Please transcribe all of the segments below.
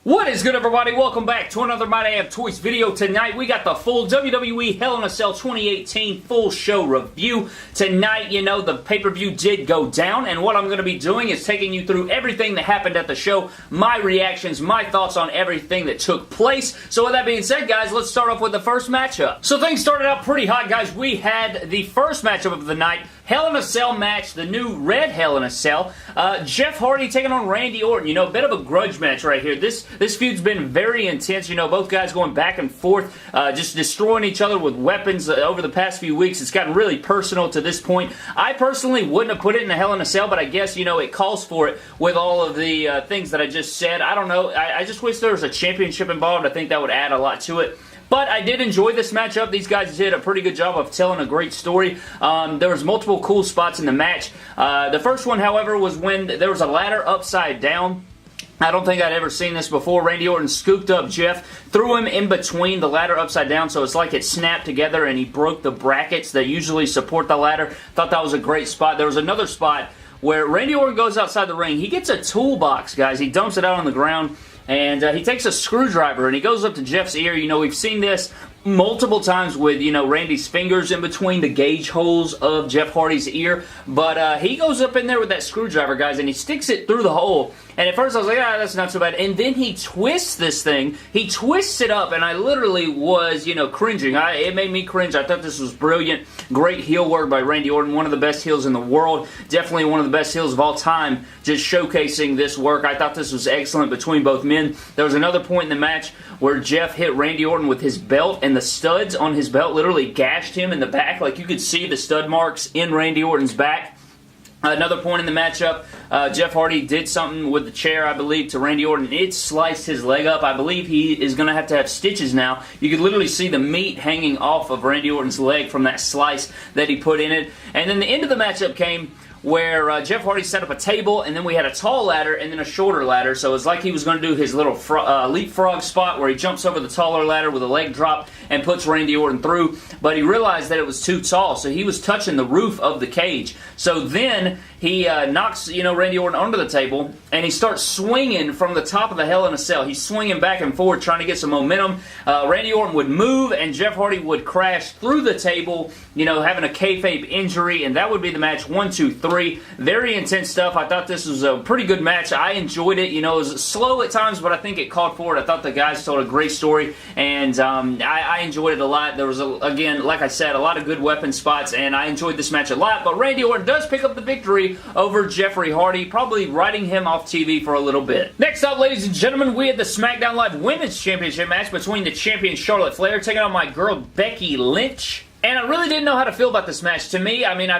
What is good, everybody? Welcome back to another My Damn Toys video. Tonight, we got the full WWE Hell in a Cell 2018 full show review. Tonight, you know, the pay-per-view did go down, and what I'm going to be doing is taking you through everything that happened at the show, my reactions, my thoughts on everything that took place. So with that being said, guys, let's start off with the first matchup. So things started out pretty hot, guys. We had the first matchup of the night, Hell in a Cell match, the new red Hell in a Cell. Jeff Hardy taking on Randy Orton. You know, a bit of a grudge match right here. This feud's been very intense. You know, both guys going back and forth, just destroying each other with weapons over the past few weeks. It's gotten really personal to this point. I personally wouldn't have put it in a Hell in a Cell, but I guess, you know, it calls for it with all of the things that I just said. I don't know. I just wish there was a championship involved. I think that would add a lot to it. But I did enjoy this matchup. These guys did a pretty good job of telling a great story. There was multiple cool spots in the match. The first one, however, was when there was a ladder upside down. I don't think I'd ever seen this before. Randy Orton scooped up Jeff, threw him in between the ladder upside down, so it's like it snapped together and he broke the brackets that usually support the ladder. Thought that was a great spot. There was another spot where Randy Orton goes outside the ring. He gets a toolbox, guys. He dumps it out on the ground. And he takes a screwdriver and he goes up to Jeff's ear. You know, we've seen this multiple times with, you know, Randy's fingers in between the gauge holes of Jeff Hardy's ear. But he goes up in there with that screwdriver, guys, and he sticks it through the hole. And at first I was like, that's not so bad. And then he twists this thing. He twists it up, and I literally was, you know, cringing. It made me cringe. I thought this was brilliant. Great heel work by Randy Orton. One of the best heels in the world. Definitely one of the best heels of all time. Just showcasing this work. I thought this was excellent between both men. There was another point in the match where Jeff hit Randy Orton with his belt, and the studs on his belt literally gashed him in the back. Like, you could see the stud marks in Randy Orton's back. Another point in the matchup, Jeff Hardy did something with the chair, I believe, to Randy Orton. It sliced his leg up. I believe he is going to have stitches now. You could literally see the meat hanging off of Randy Orton's leg from that slice that he put in it. And then the end of the matchup came where Jeff Hardy set up a table, and then we had a tall ladder and then a shorter ladder. So it was like he was going to do his little leapfrog spot where he jumps over the taller ladder with a leg drop and puts Randy Orton through. But he realized that it was too tall, so he was touching the roof of the cage. So then he knocks, you know, Randy Orton onto the table, and he starts swinging from the top of the Hell in a Cell. He's swinging back and forth, trying to get some momentum. Randy Orton would move, and Jeff Hardy would crash through the table, you know, having a kayfabe injury, and that would be the match 1, 2, 3. Very intense stuff. I thought this was a pretty good match. I enjoyed it. You know, it was slow at times, but I think it called for it. I thought the guys told a great story, and I enjoyed it a lot. There was, again, like I said, a lot of good weapon spots, and I enjoyed this match a lot. But Randy Orton does pick up the victory over Jeffrey Hardy, probably writing him off TV for a little bit. Next up, ladies and gentlemen, we had the SmackDown Live Women's Championship match between the champion Charlotte Flair taking on my girl Becky Lynch. And I really didn't know how to feel about this match. To me, I mean,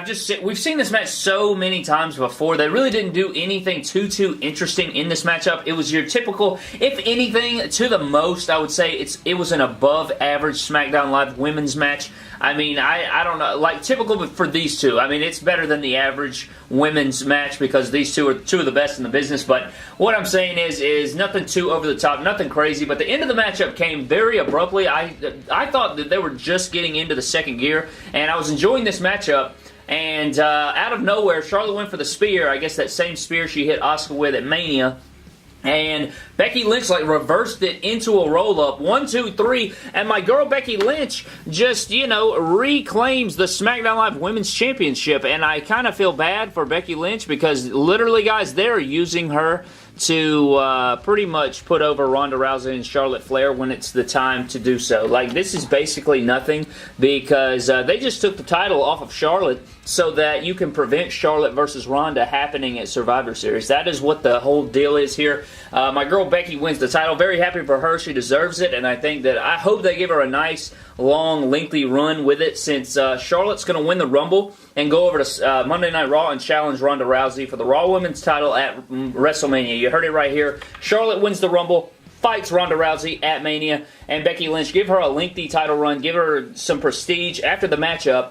we've seen this match so many times before. They really didn't do anything too interesting in this matchup. It was your typical, if anything, to the most, I would say it was an above average SmackDown Live women's match. I mean, I don't know, like typical for these two. I mean, it's better than the average women's match because these two are two of the best in the business. But what I'm saying is nothing too over the top, nothing crazy. But the end of the matchup came very abruptly. I thought that they were just getting into the second gear, and I was enjoying this matchup. And out of nowhere, Charlotte went for the spear. I guess that same spear she hit Asuka with at Mania. And Becky Lynch like reversed it into a roll-up. 1, 2, 3. And my girl Becky Lynch just, you know, reclaims the SmackDown Live Women's Championship. And I kind of feel bad for Becky Lynch because literally, guys, they're using her to pretty much put over Ronda Rousey and Charlotte Flair when it's the time to do so. Like, this is basically nothing because they just took the title off of Charlotte so that you can prevent Charlotte versus Ronda happening at Survivor Series. That is what the whole deal is here. My girl Becky wins the title. Very happy for her. She deserves it, and I hope they give her a nice, long, lengthy run with it since Charlotte's going to win the Rumble and go over to Monday Night Raw and challenge Ronda Rousey for the Raw Women's title at WrestleMania. You heard it right here. Charlotte wins the Rumble, fights Ronda Rousey at Mania, and Becky Lynch, give her a lengthy title run, give her some prestige. After the matchup,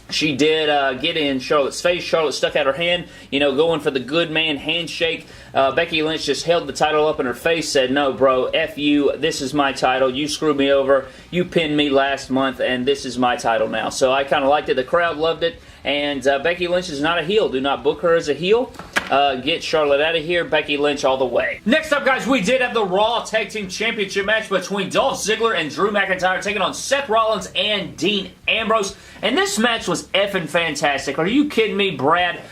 she did get in Charlotte's face. Charlotte stuck out her hand, you know, going for the good man handshake. Becky Lynch just held the title up in her face, said, "No, bro, F you. This is my title. You screwed me over. You pinned me last month, and this is my title now." So I kind of liked it. The crowd loved it. And Becky Lynch is not a heel. Do not book her as a heel. get Charlotte out of here. Becky Lynch all the way. Next up, guys, we did have the Raw Tag Team Championship match between Dolph Ziggler and Drew McIntyre taking on Seth Rollins and Dean Ambrose. And this match was effing fantastic. Are you kidding me, Brad?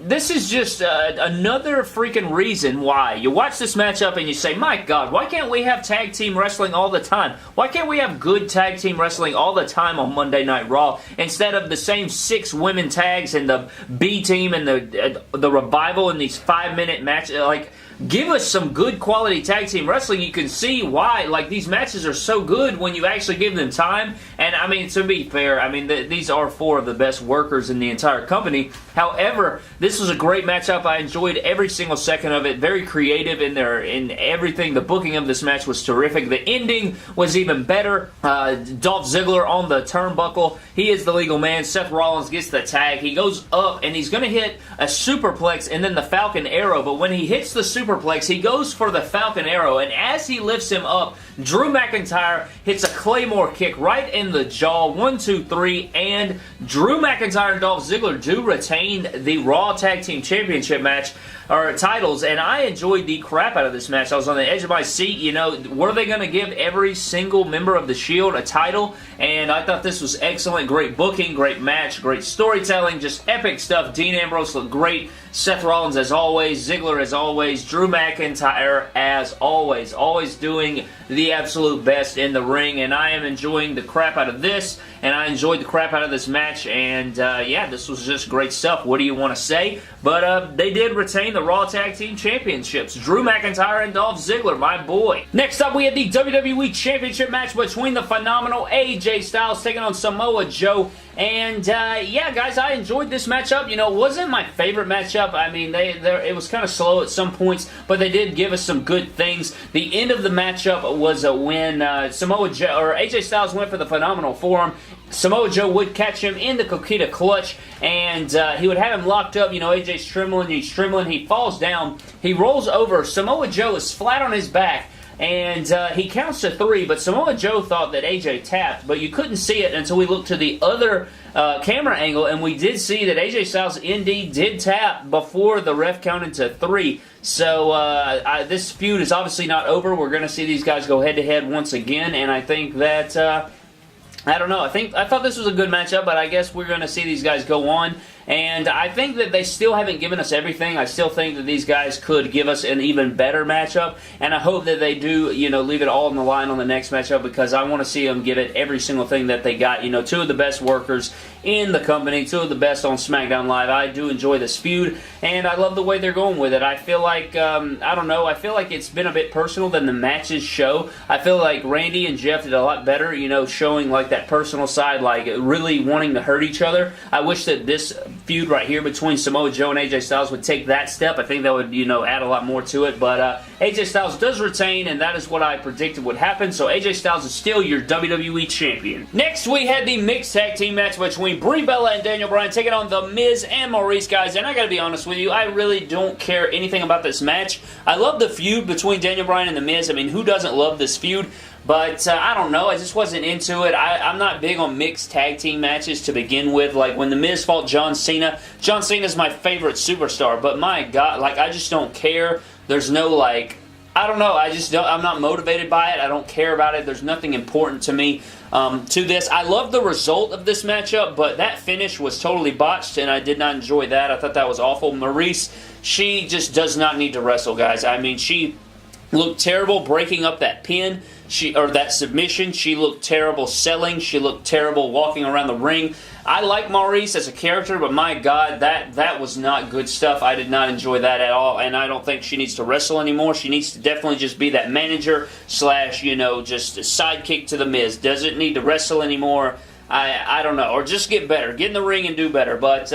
This is just another freaking reason why you watch this matchup and you say, my God, why can't we have tag team wrestling all the time? Why can't we have good tag team wrestling all the time on Monday Night Raw instead of the same 6 women tags and the B team and the Revival in these 5-minute matches? Like, give us some good quality tag team wrestling. You can see why, like, these matches are so good when you actually give them time. And, I mean, to be fair, I mean, these are 4 of the best workers in the entire company. However, this was a great matchup. I enjoyed every single second of it. Very creative in everything. The booking of this match was terrific. The ending was even better. Dolph Ziggler on the turnbuckle. He is the legal man. Seth Rollins gets the tag. He goes up, and he's going to hit a superplex and then the Falcon Arrow. But when he hits the superplex, he goes for the Falcon Arrow, and as he lifts him up, Drew McIntyre hits a Claymore kick right in the jaw. 1, 2, 3, and Drew McIntyre and Dolph Ziggler do retain the Raw Tag Team Championship match, or titles, and I enjoyed the crap out of this match. I was on the edge of my seat. You know, were they going to give every single member of the Shield a title? And I thought this was excellent. Great booking, great match, great storytelling, just epic stuff. Dean Ambrose looked great. Seth Rollins as always, Ziggler as always, Drew McIntyre as always. Always doing the absolute best in the ring, and I am enjoying the crap out of this, and I enjoyed the crap out of this match, and yeah, this was just great stuff. What do you want to say? But they did retain the Raw Tag Team Championships. Drew McIntyre and Dolph Ziggler, my boy. Next up, we had the WWE Championship match between the phenomenal AJ Styles taking on Samoa Joe. And, yeah, guys, I enjoyed this matchup. You know, it wasn't my favorite matchup. I mean, it was kind of slow at some points, but they did give us some good things. The end of the matchup was when Samoa Joe, or AJ Styles went for the Phenomenal Forearm. Samoa Joe would catch him in the Coquina Clutch, and he would have him locked up. You know, AJ's trembling, he's trembling, he falls down, he rolls over. Samoa Joe is flat on his back, and he counts to 3, but Samoa Joe thought that AJ tapped, but you couldn't see it until we looked to the other camera angle, and we did see that AJ Styles indeed did tap before the ref counted to 3. So this feud is obviously not over. We're going to see these guys go head-to-head once again, and I think that I don't know. I thought this was a good matchup, but I guess we're going to see these guys go on. And I think that they still haven't given us everything. I still think that these guys could give us an even better matchup. And I hope that they do, you know, leave it all on the line on the next matchup, because I want to see them give it every single thing that they got. You know, 2 of the best workers in the company, 2 of the best on SmackDown Live. I do enjoy this feud, and I love the way they're going with it. I feel like, I don't know, I feel like it's been a bit personal than the matches show. I feel like Randy and Jeff did a lot better, you know, showing like that personal side, like really wanting to hurt each other. I wish that this feud right here between Samoa Joe and AJ Styles would take that step. I think that would, you know, add a lot more to it. But AJ Styles does retain, and that is what I predicted would happen. So AJ Styles is still your WWE Champion. Next, we had the mixed tag team match between Brie Bella and Daniel Bryan taking on The Miz and Maryse, guys. And I gotta be honest with you, I really don't care anything about this match. I love the feud between Daniel Bryan and The Miz. I mean, who doesn't love this feud? But I don't know, I just wasn't into it. I'm not big on mixed tag team matches to begin with. Like when The Miz fought John Cena. John Cena's my favorite superstar, but my God, like I just don't care. There's no like, I don't know, I'm not motivated by it. I don't care about it. There's nothing important to me to this. I love the result of this matchup, but that finish was totally botched, and I did not enjoy that. I thought that was awful. Maryse, she just does not need to wrestle, guys. I mean, she looked terrible breaking up that pin. Or that submission. She looked terrible selling. She looked terrible walking around the ring. I like Maryse as a character, but my God, that was not good stuff. I did not enjoy that at all, and I don't think she needs to wrestle anymore. She needs to definitely just be that manager / you know, just a sidekick to The Miz. Doesn't need to wrestle anymore. I don't know. Or just get better. Get in the ring and do better. But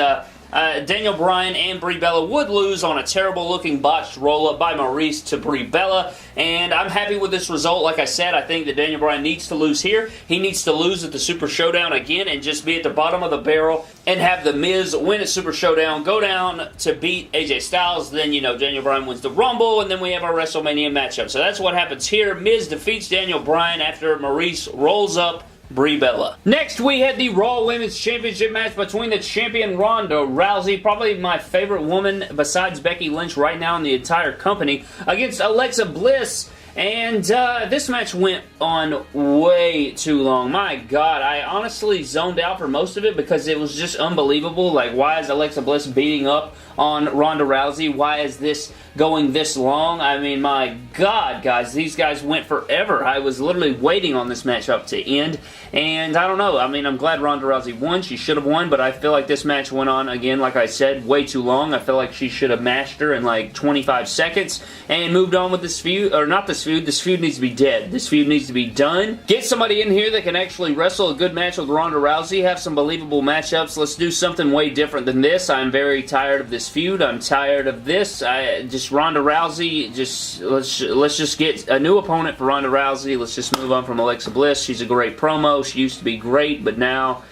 Daniel Bryan and Brie Bella would lose on a terrible-looking botched roll-up by Maryse to Brie Bella, and I'm happy with this result. Like I said, I think that Daniel Bryan needs to lose here. He needs to lose at the Super Showdown again and just be at the bottom of the barrel and have The Miz win at Super Showdown, go down to beat AJ Styles, then, you know, Daniel Bryan wins the Rumble, and then we have our WrestleMania matchup. So that's what happens here. Miz defeats Daniel Bryan after Maryse rolls up Brie Bella. Next, we had the Raw Women's Championship match between the champion Ronda Rousey, probably my favorite woman besides Becky Lynch right now in the entire company, against Alexa Bliss. And this match went on way too long. My God, I honestly zoned out for most of it because it was just unbelievable. Like, why is Alexa Bliss beating up on Ronda Rousey? Why is this going this long? I mean, my God, guys, these guys went forever. I was literally waiting on this matchup to end, and I don't know. I mean, I'm glad Ronda Rousey won. She should have won, but I feel like this match went on, again, like I said, way too long. I feel like she should have mashed her in like 25 seconds and moved on with this feud, or not this feud. This feud needs to be dead. This feud needs to be done. Get somebody in here that can actually wrestle a good match with Ronda Rousey, have some believable matchups. Let's do something way different than this. I'm very tired of this feud. I'm tired of this. Just Ronda Rousey, let's just get a new opponent for Ronda Rousey. Let's just move on from Alexa Bliss. She's a great promo. She used to be great, but now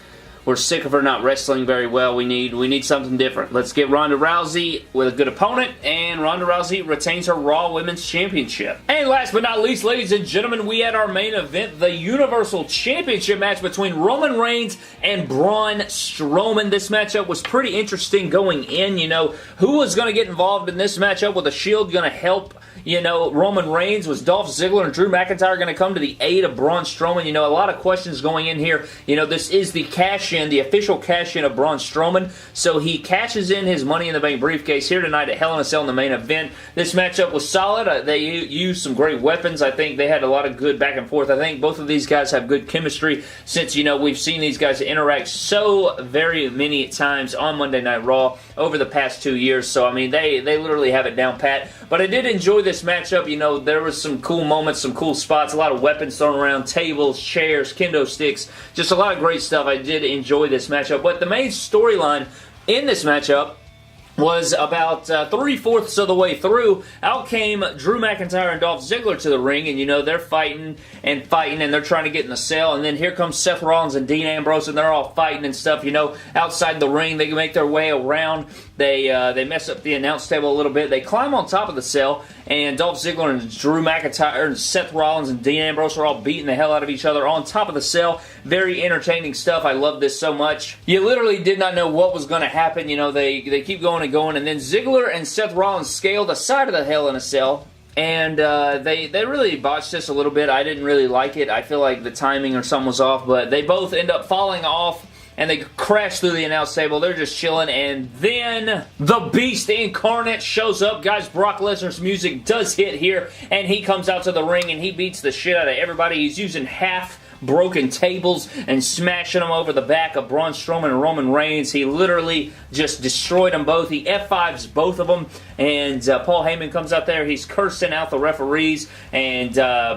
we're sick of her not wrestling very well. We need something different. Let's get Ronda Rousey with a good opponent, and Ronda Rousey retains her Raw Women's Championship. And last but not least, ladies and gentlemen, we had our main event, the Universal Championship match between Roman Reigns and Braun Strowman. This matchup was pretty interesting going in. You know, who was going to get involved in this matchup? With the Shield going to help, you know, Roman Reigns? Was Dolph Ziggler and Drew McIntyre going to come to the aid of Braun Strowman? You know, a lot of questions going in here. You know, this is the cash-in, the official cash-in of Braun Strowman. So he cashes in his Money in the Bank briefcase here tonight at Hell in a Cell in the main event. This matchup was solid. They used some great weapons. I think they had a lot of good back and forth. I think both of these guys have good chemistry since, you know, we've seen these guys interact so very many times on Monday Night Raw over the past 2 years. So, I mean, they literally have it down pat. But I did enjoy this matchup. You know, there was some cool moments, some cool spots, a lot of weapons thrown around, tables, chairs, kendo sticks, just a lot of great stuff. I did enjoy this matchup. But the main storyline in this matchup was about 3/4 of the way through. Out came Drew McIntyre and Dolph Ziggler to the ring, and you know, they're fighting, and they're trying to get in the cell, and then here comes Seth Rollins and Dean Ambrose, and they're all fighting and stuff, you know, outside the ring. They make their way around. They mess up the announce table a little bit. They climb on top of the cell, and Dolph Ziggler and Drew McIntyre and Seth Rollins and Dean Ambrose are all beating the hell out of each other on top of the cell. Very entertaining stuff. I love this so much. You literally did not know what was going to happen. You know, they keep going and then Ziggler and Seth Rollins scale the side of the Hell in a Cell, and they really botched this a little bit. I didn't really like it. I feel like the timing or something was off, but they both end up falling off, and they crash through the announce table. They're just chilling, and then the Beast Incarnate shows up. Guys, Brock Lesnar's music does hit here, and he comes out to the ring, and he beats the shit out of everybody. He's using half-broken tables and smashing them over the back of Braun Strowman and Roman Reigns. He literally just destroyed them both. He F5s both of them, and Paul Heyman comes out there. He's cursing out the referees, and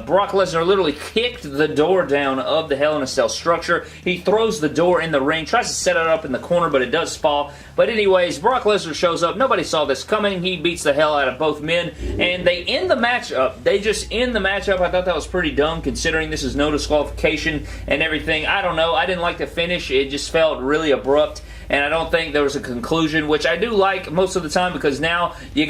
Brock Lesnar literally kicked the door down of the Hell in a Cell structure. He throws the door in the ring, tries to set it up in the corner, but it does fall. But anyways, Brock Lesnar shows up. Nobody saw this coming. He beats the hell out of both men, and they end the matchup. They just end the matchup. I thought that was pretty dumb, considering this is no disqualification and everything. I don't know. I didn't like the finish. It just felt really abrupt, and I don't think there was a conclusion, which I do like most of the time, because now you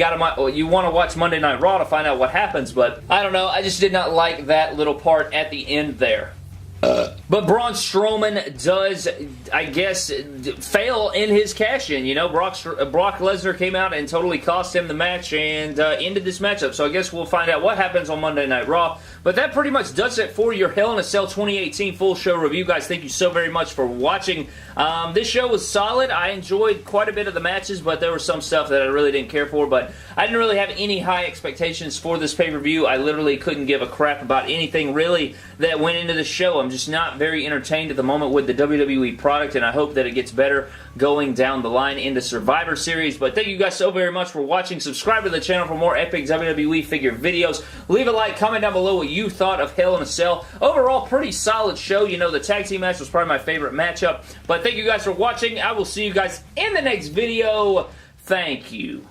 want to watch Monday Night Raw to find out what happens. But I don't know. I just did not like that little part at the end there. But Braun Strowman does, I guess, fail in his cash-in. You know, Brock Lesnar came out and totally cost him the match and ended this matchup. So I guess we'll find out what happens on Monday Night Raw. But that pretty much does it for your Hell in a Cell 2018 full show review. Guys, thank you so very much for watching. This show was solid. I enjoyed quite a bit of the matches, but there was some stuff that I really didn't care for. But I didn't really have any high expectations for this pay-per-view. I literally couldn't give a crap about anything really that went into the show. I'm just not very entertained at the moment with the WWE product, and I hope that it gets better going down the line into Survivor Series. But thank you guys so very much for watching. Subscribe to the channel for more epic WWE figure videos. Leave a like, comment down below what you thought of Hell in a Cell. Overall, pretty solid show. You know, the tag team match was probably my favorite matchup. But thank you guys for watching. I will see you guys in the next video. Thank you.